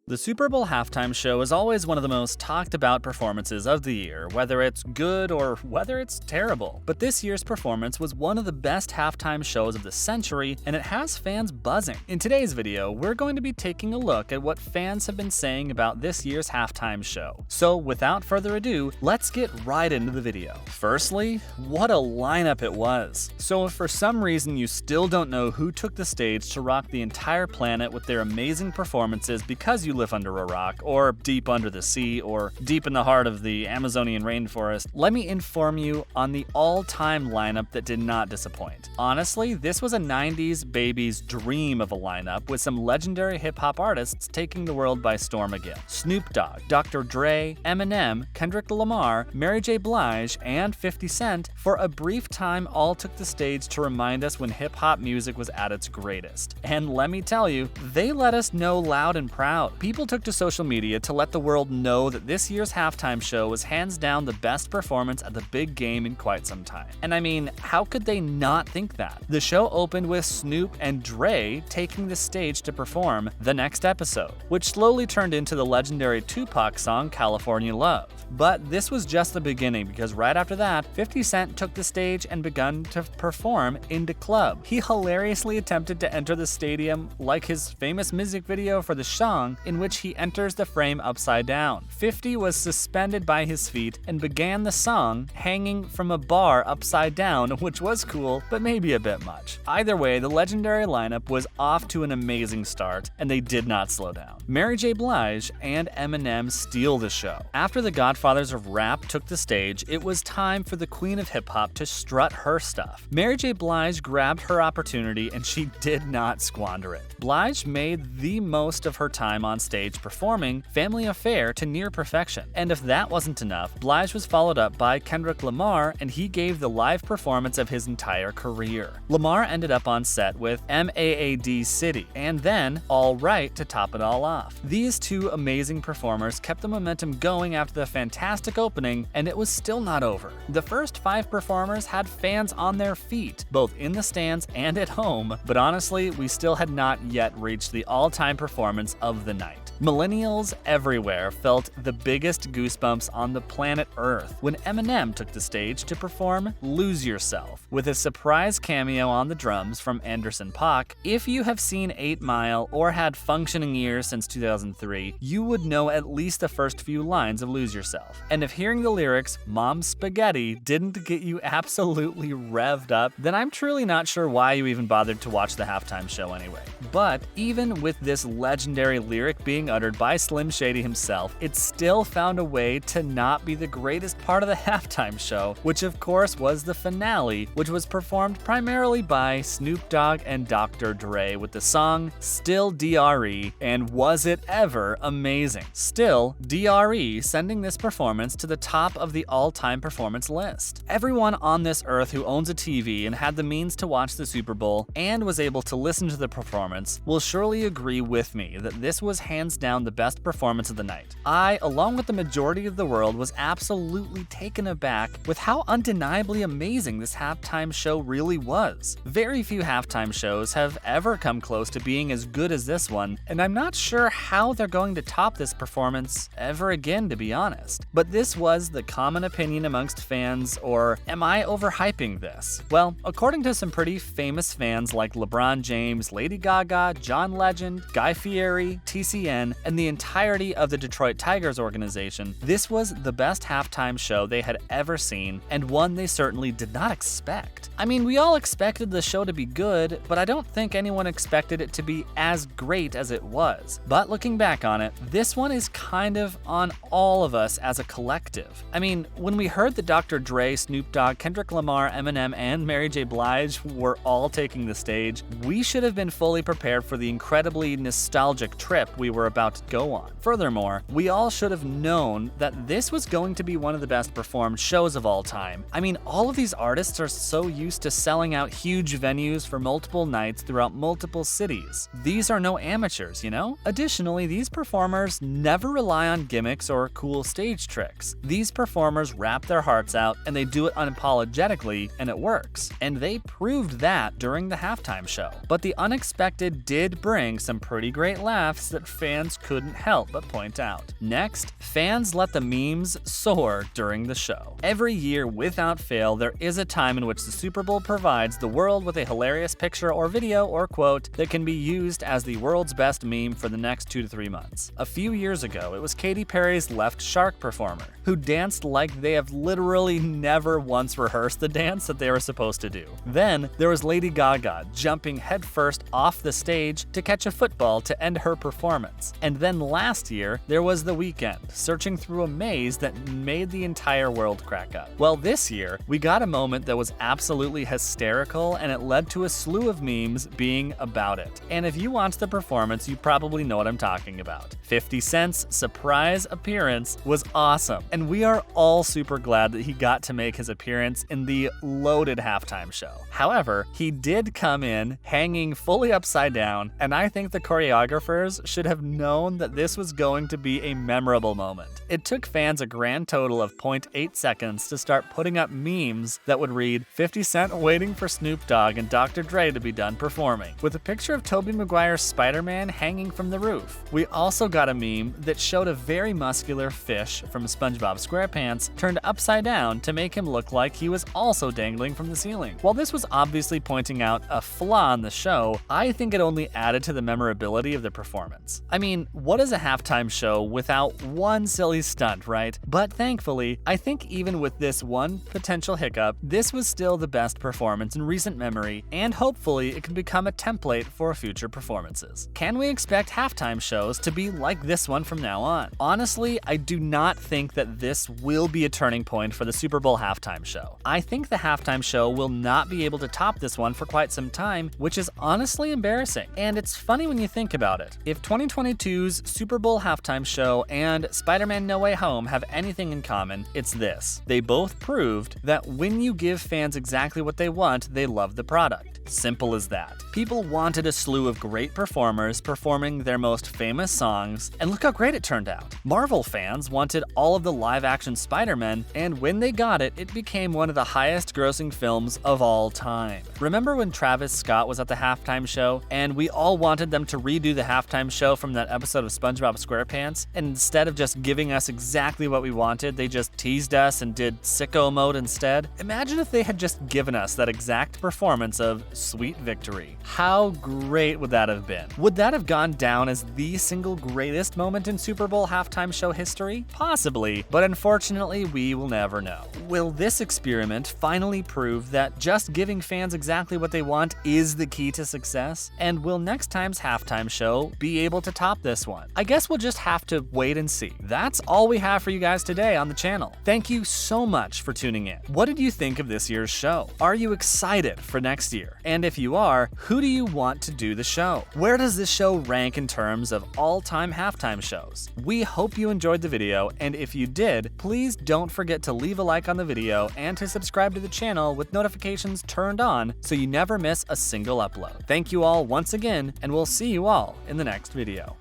The Super Bowl halftime show is always one of the most talked about performances of the year, whether it's good or whether it's terrible. But this year's performance was one of the best halftime shows of the century, and it has fans buzzing. In today's video, we're going to be taking a look at what fans have been saying about this year's halftime show. So without further ado, let's get right into the video. Firstly, what a lineup it was. So if for some reason you still don't know who took the stage to rock the entire planet with their amazing performances because you live under a rock, or deep under the sea, or deep in the heart of the Amazonian rainforest, let me inform you on the all-time lineup that did not disappoint. Honestly, this was a 90s baby's dream of a lineup with some legendary hip-hop artists taking the world by storm again. Snoop Dogg, Dr. Dre, Eminem, Kendrick Lamar, Mary J. Blige, and 50 Cent for a brief time all took the stage to remind us when hip-hop music was at its greatest. And let me tell you, they let us know loud and proud. People took to social media to let the world know that this year's halftime show was hands down the best performance at the big game in quite some time. And I mean, how could they not think that? The show opened with Snoop and Dre taking the stage to perform The Next Episode, which slowly turned into the legendary Tupac song California Love. But this was just the beginning, because right after that, 50 Cent took the stage and begun to perform in the club. He hilariously attempted to enter the stadium like his famous music video for the song, in which he enters the frame upside down. 50 was suspended by his feet and began the song hanging from a bar upside down, which was cool, but maybe a bit much. Either way, the legendary lineup was off to an amazing start, and they did not slow down. Mary J. Blige and Eminem steal the show. After the godfathers of rap took the stage, it was time for the queen of hip-hop to strut her stuff. Mary J. Blige grabbed her opportunity, and she did not squander it. Blige made the most of her time on stage performing Family Affair to near perfection. And if that wasn't enough, Blige was followed up by Kendrick Lamar, and he gave the live performance of his entire career. Lamar ended up on set with MAAD City, and then All Right to top it all off. These two amazing performers kept the momentum going after the fantastic opening, and it was still not over. The first 5 performers had fans on their feet, both in the stands and at home, but honestly, we still had not yet reached the all-time performance of the night. Millennials everywhere felt the biggest goosebumps on the planet Earth when Eminem took the stage to perform Lose Yourself with a surprise cameo on the drums from Anderson .Paak. If you have seen 8 Mile or had functioning ears since 2003, you would know at least the first few lines of Lose Yourself. And if hearing the lyrics "Mom's Spaghetti" didn't get you absolutely revved up, then I'm truly not sure why you even bothered to watch the halftime show anyway. But even with this legendary lyric being uttered by Slim Shady himself, it still found a way to not be the greatest part of the halftime show, which of course was the finale, which was performed primarily by Snoop Dogg and Dr. Dre with the song Still DRE, and was it ever amazing. Still DRE sending this performance to the top of the all-time performance list. Everyone on this earth who owns a TV and had the means to watch the Super Bowl and was able to listen to the performance will surely agree with me that this was hands down the best performance of the night. I, along with the majority of the world, was absolutely taken aback with how undeniably amazing this halftime show really was. Very few halftime shows have ever come close to being as good as this one, and I'm not sure how they're going to top this performance ever again, to be honest. But this was the common opinion amongst fans, or am I overhyping this? Well, according to some pretty famous fans like LeBron James, Lady Gaga, John Legend, Guy Fieri, TCN, and the entirety of the Detroit Tigers organization, this was the best halftime show they had ever seen, and one they certainly did not expect. I mean, we all expected the show to be good, but I don't think anyone expected it to be as great as it was. But looking back on it, this one is kind of on all of us as a collective. I mean, when we heard that Dr. Dre, Snoop Dogg, Kendrick Lamar, Eminem, and Mary J. Blige were all taking the stage, we should have been fully prepared for the incredibly nostalgic trip we were about to go on. Furthermore, we all should have known that this was going to be one of the best performed shows of all time. I mean, all of these artists are so used to selling out huge venues for multiple nights throughout multiple cities. These are no amateurs, you know? Additionally, these performers never rely on gimmicks or cool stage tricks. These performers rap their hearts out, and they do it unapologetically, and it works. And they proved that during the halftime show. But the unexpected did bring some pretty great laughs that fans couldn't help but point out. Next, fans let the memes soar during the show. Every year, without fail, there is a time in which the Super Bowl provides the world with a hilarious picture or video or quote that can be used as the world's best meme for the next 2 to 3 months. A few years ago, it was Katy Perry's Left Shark performer, who danced like they have literally never once rehearsed the dance that they were supposed to do. Then, there was Lady Gaga jumping headfirst off the stage to catch a football to end her performance. And then last year, there was The Weeknd, searching through a maze that made the entire world crack up. Well, this year, we got a moment that was absolutely hysterical, and it led to a slew of memes being about it. And if you watched the performance, you probably know what I'm talking about. 50 Cent's surprise appearance was awesome, and we are all super glad that he got to make his appearance in the loaded halftime show. However, he did come in hanging fully upside down, and I think the choreographers should have known that this was going to be a memorable moment. It took fans a grand total of 0.8 seconds to start putting up memes that would read 50 Cent waiting for Snoop Dogg and Dr. Dre to be done performing, with a picture of Tobey Maguire's Spider-Man hanging from the roof. We also got a meme that showed a very muscular fish from SpongeBob SquarePants turned upside down to make him look like he was also dangling from the ceiling. While this was obviously pointing out a flaw in the show, I think it only added to the memorability of the performance. I mean, what is a halftime show without one silly stunt, right? But thankfully, I think even with this one potential hiccup, this was still the best performance in recent memory, and hopefully it can become a template for future performances. Can we expect halftime shows to be like this one from now on? Honestly, I do not think that this will be a turning point for the Super Bowl halftime show. I think the halftime show will not be able to top this one for quite some time, which is honestly embarrassing. And it's funny when you think about it. If 2022's Super Bowl halftime show and Spider-Man No Way Home have anything in common, it's this. They both proved that when you give fans exactly what they want, they love the product. Simple as that. People wanted a slew of great performers performing their most famous songs, and look how great it turned out. Marvel fans wanted all of the live-action Spider-Man, and when they got it, it became one of the highest-grossing films of all time. Remember when Travis Scott was at the halftime show, and we all wanted them to redo the halftime show from that episode of SpongeBob SquarePants, and instead of just giving us exactly what we wanted, they just teased us and did sicko mode instead? Imagine if they had just given us that exact performance of Sweet Victory. How great would that have been? Would that have gone down as the single greatest moment in Super Bowl halftime show history? Possibly, but unfortunately, we will never know. Will this experiment finally prove that just giving fans exactly what they want is the key to success? And will next time's halftime show be able to top this one? I guess we'll just have to wait and see. That's all we have for you guys today on the channel. Thank you so much for tuning in. What did you think of this year's show? Are you excited for next year? And if you are, who do you want to do the show? Where does this show rank in terms of all-time halftime shows? We hope you enjoyed the video, and if you did, please don't forget to leave a like on the video and to subscribe to the channel with notifications turned on so you never miss a single upload. Thank you all once again, and we'll see you all in the next video.